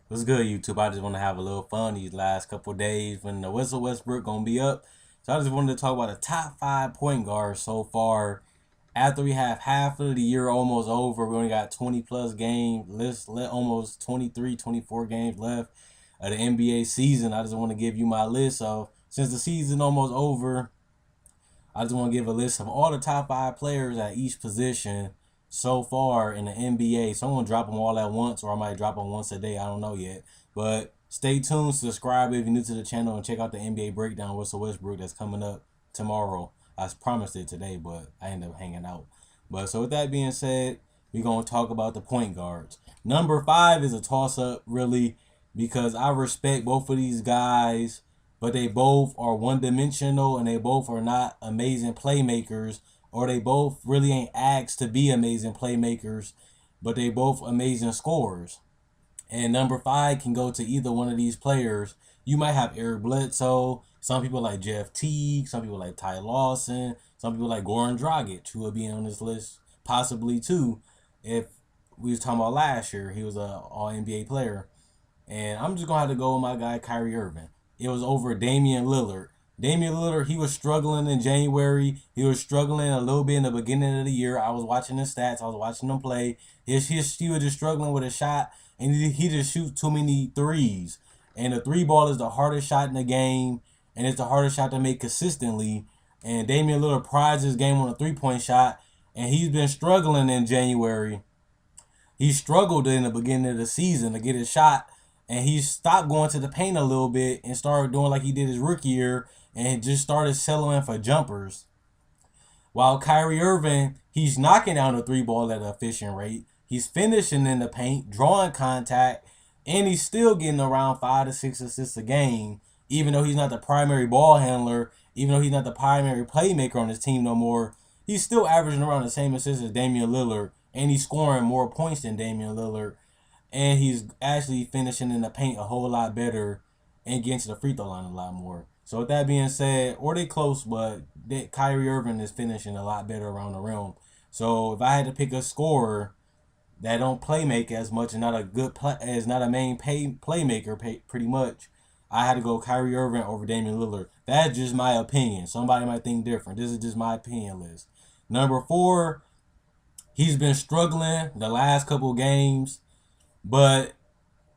What's good, YouTube? I just want to have a little fun these last couple of days when the Westbrook gonna be up. So I just wanted to talk about the top five point guards so far. After we have half of the year almost over, we only got 20 plus games. Let's let almost 23, 24 games left of the NBA season. I just want to give you my list of since the season almost over. I just want to give a list of all the top five players at each position so far in the NBA. So I'm going to drop them all at once, or I might drop them once a day. I don't know yet. But stay tuned, subscribe if you're new to the channel, and check out the NBA breakdown with Russell Westbrook that's coming up tomorrow. I promised it today, but I ended up hanging out. But so with that being said, we're going to talk about the point guards. Number five is a toss up, really, because I respect both of these guys, but they both are one dimensional and they both are not amazing playmakers, or they both really ain't asked to be amazing playmakers, but they both amazing scorers. And number five can go to either one of these players. You might have Eric Bledsoe. Some people like Jeff Teague. Some people like Ty Lawson. Some people like Goran Dragic, who will be on this list possibly too. If we was talking about last year, he was a All NBA player. And I'm just gonna have to go with my guy Kyrie Irving. It was over Damian Lillard. Damian Lillard, he was struggling in January. He was struggling a little bit in the beginning of the year. I was watching his stats. I was watching him play. He was just struggling with a shot, and he just shoots too many threes. And the three ball is the hardest shot in the game, and it's the hardest shot to make consistently. And Damian Lillard prides his game on a 3-point shot, and he's been struggling in January. He struggled in the beginning of the season to get his shot, and he stopped going to the paint a little bit and started doing like he did his rookie year and just started settling for jumpers. While Kyrie Irving, he's knocking down the three ball at an efficient rate. He's finishing in the paint, drawing contact, and he's still getting around 5 to 6 assists a game, even though he's not the primary ball handler, even though he's not the primary playmaker on his team no more. He's still averaging around the same assists as Damian Lillard, and he's scoring more points than Damian Lillard, and he's actually finishing in the paint a whole lot better and getting to the free throw line a lot more. So with that being said, or they close, but Kyrie Irving is finishing a lot better around the rim. So if I had to pick a scorer that don't play make as much and not a good play, as not a main playmaker, pretty much, I had to go Kyrie Irving over Damian Lillard. That's just my opinion. Somebody might think different. This is just my opinion list. Number four, he's been struggling the last couple games, but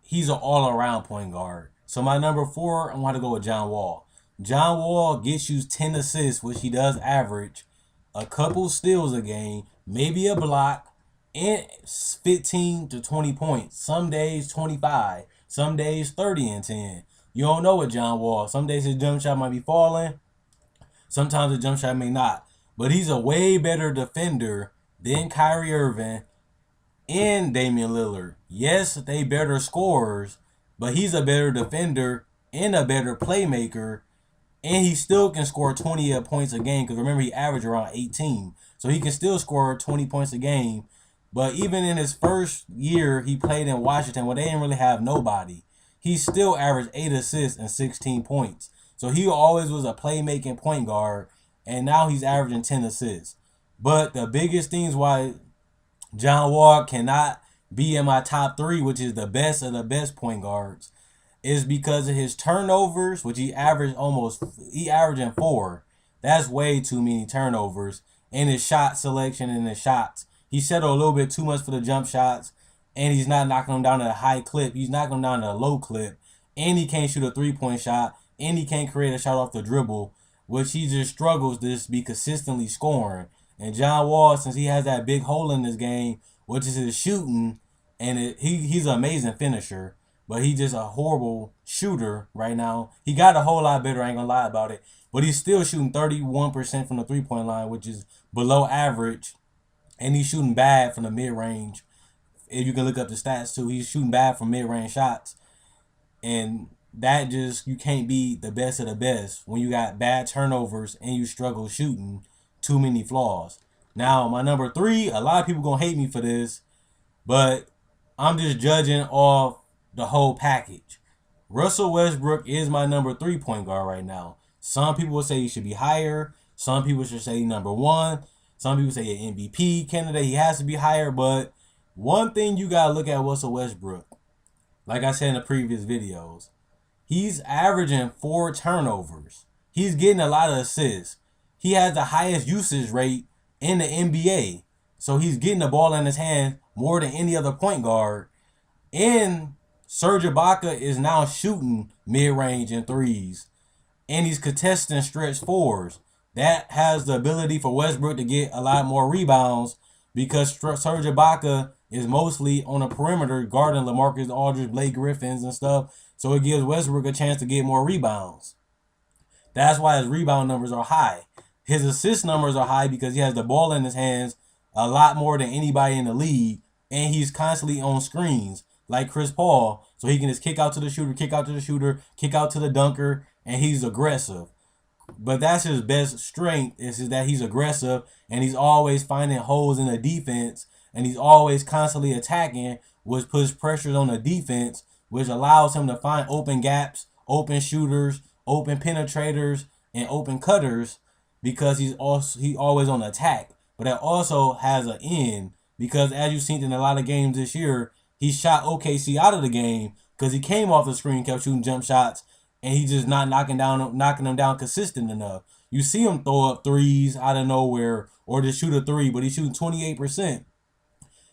he's an all-around point guard. So my number four, I want to go with John Wall. John Wall gets you 10 assists, which he does average, a couple steals a game, maybe a block, and 15 to 20 points. Some days 25, some days 30 and 10. You don't know with John Wall. Some days his jump shot might be falling. Sometimes the jump shot may not. But he's a way better defender than Kyrie Irving and Damian Lillard. Yes, they better scorers, but he's a better defender and a better playmaker, and he still can score 20 points a game because remember he averaged around 18. So he can still score 20 points a game. But even in his first year he played in Washington where they didn't really have nobody, he still averaged 8 assists and 16 points. So he always was a playmaking point guard, and now he's averaging 10 assists. But the biggest things why John Wall cannot be in my top three, which is the best of the best point guards, is because of his turnovers, which he averaging 4. That's way too many turnovers. And his shot selection and his shots. He settled a little bit too much for the jump shots, and he's not knocking them down at a high clip. He's knocking them down at a low clip, and he can't shoot a 3-point shot, and he can't create a shot off the dribble, which he just struggles to just be consistently scoring. And John Wall, since he has that big hole in his game, which is his shooting, and he's an amazing finisher, but he's just a horrible shooter right now. He got a whole lot better, I ain't gonna lie about it, but he's still shooting 31% from the 3-point line, which is below average, and he's shooting bad from the mid-range. If you can look up the stats too, he's shooting bad from mid-range shots, and that just, you can't be the best of the best when you got bad turnovers and you struggle shooting, too many flaws. Now, my number three, a lot of people gonna hate me for this, but I'm just judging off the whole package. Russell Westbrook is my number 3 point guard right now. Some people will say he should be higher. Some people should say number 1. Some people say an MVP candidate, he has to be higher. But one thing you gotta look at Russell Westbrook. like I said in the previous videos, he's averaging 4 turnovers. He's getting a lot of assists. He has the highest usage rate in the NBA. So he's getting the ball in his hand more than any other point guard. And Serge Ibaka is now shooting mid-range and threes. And he's contesting stretch fours. That has the ability for Westbrook to get a lot more rebounds because Serge Ibaka is mostly on the perimeter guarding LaMarcus Aldridge, Blake Griffins, and stuff. So it gives Westbrook a chance to get more rebounds. That's why his rebound numbers are high. His assist numbers are high because he has the ball in his hands a lot more than anybody in the league. And he's constantly on screens like Chris Paul. So he can just kick out to the shooter, kick out to the shooter, kick out to the dunker, and he's aggressive. But that's his best strength is that he's aggressive and he's always finding holes in the defense and he's always constantly attacking, which puts pressures on the defense, which allows him to find open gaps, open shooters, open penetrators, and open cutters because he always on attack. But that also has an end because as you've seen in a lot of games this year, he shot OKC out of the game because he came off the screen, kept shooting jump shots, and he's just not knocking them down consistent enough. You see him throw up threes out of nowhere or just shoot a three, but he's shooting 28%.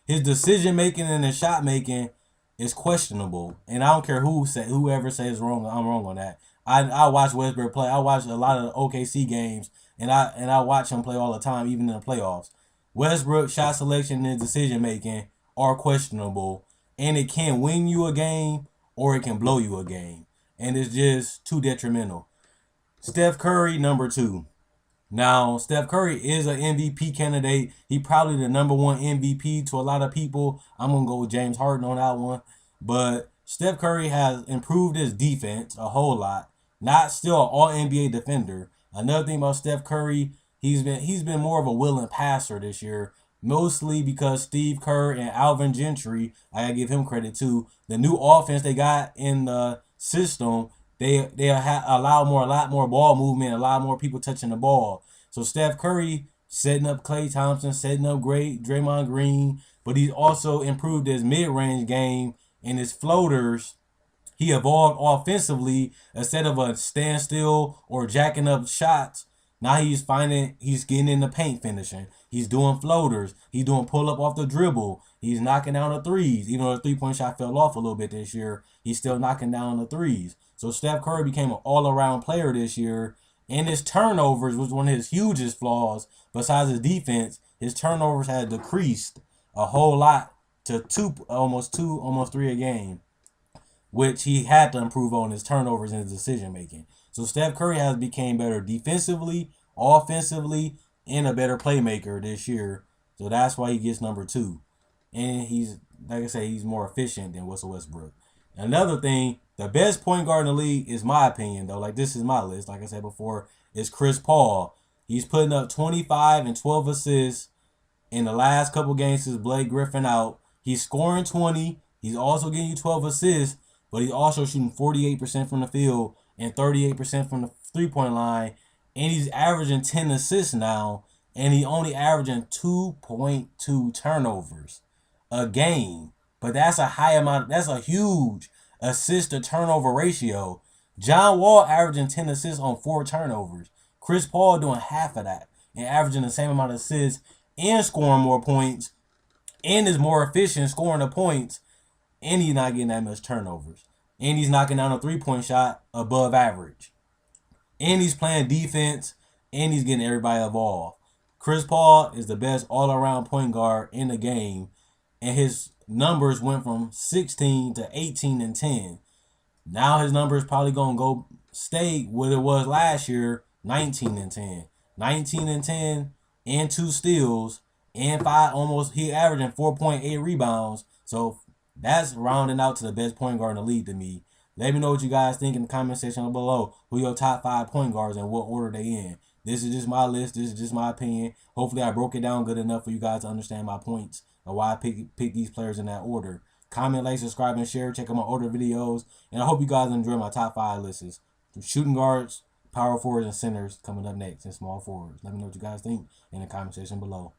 His decision making and his shot making is questionable, and I don't care whoever says wrong. I'm wrong on that. I watch Westbrook play. I watch a lot of the OKC games, and I watch him play all the time, even in the playoffs. Westbrook shot selection and decision making are questionable, and it can win you a game or it can blow you a game. And it's just too detrimental. Steph Curry, number 2. Now, Steph Curry is an MVP candidate. He probably the number 1 MVP to a lot of people. I'm going to go with James Harden on that one. But Steph Curry has improved his defense a whole lot. Not still an all-NBA defender. Another thing about Steph Curry, he's been more of a willing passer this year. Mostly because Steve Kerr and Alvin Gentry, I gotta give him credit too. The new offense they got in the system, they allow a lot more ball movement, a lot more people touching the ball. So Steph Curry setting up Klay Thompson, setting up great Draymond Green, but he's also improved his mid-range game and his floaters. He evolved offensively instead of a standstill or jacking up shots. Now he's getting in the paint finishing. He's doing floaters. He's doing pull up off the dribble. He's knocking down the threes. Even though the 3-point shot fell off a little bit this year, he's still knocking down the threes. So Steph Curry became an all-around player this year. And his turnovers was one of his hugest flaws. Besides his defense, his turnovers had decreased a whole lot to almost 3 a game, which he had to improve on his turnovers and his decision making. So Steph Curry has become better defensively, offensively, and a better playmaker this year. So that's why he gets number 2. And he's, like I say, he's more efficient than Russell Westbrook. Another thing, the best point guard in the league, is my opinion, though. Like, this is my list, like I said before, is Chris Paul. He's putting up 25 and 12 assists in the last couple games since Blake Griffin out. He's scoring 20. He's also getting you 12 assists, but he's also shooting 48% from the field and 38% from the three-point line. And he's averaging 10 assists now, and he only averaging 2.2 turnovers a game. But that's a high amount. That's a huge assist to turnover ratio. John Wall averaging 10 assists on 4 turnovers. Chris Paul doing half of that and averaging the same amount of assists and scoring more points and is more efficient scoring the points, and he's not getting that much turnovers. And he's knocking down a 3-point shot above average. And he's playing defense, and he's getting everybody involved. Chris Paul is the best all-around point guard in the game, and his numbers went from 16 to 18 and 10. Now his numbers probably going to stay what it was last year, 19 and 10. 19 and 10 and 2 steals and 5 almost. He averaging 4.8 rebounds. So that's rounding out to the best point guard in the league to me. Let me know what you guys think in the comment section below. Who your top 5 point guards and what order they in. This is just my list. This is just my opinion. Hopefully I broke it down good enough for you guys to understand my points and why I pick these players in that order. Comment, like, subscribe, and share. Check out my older videos. And I hope you guys enjoy my top 5 lists. Shooting guards, power forwards, and centers coming up next, and small forwards. Let me know what you guys think in the comment section below.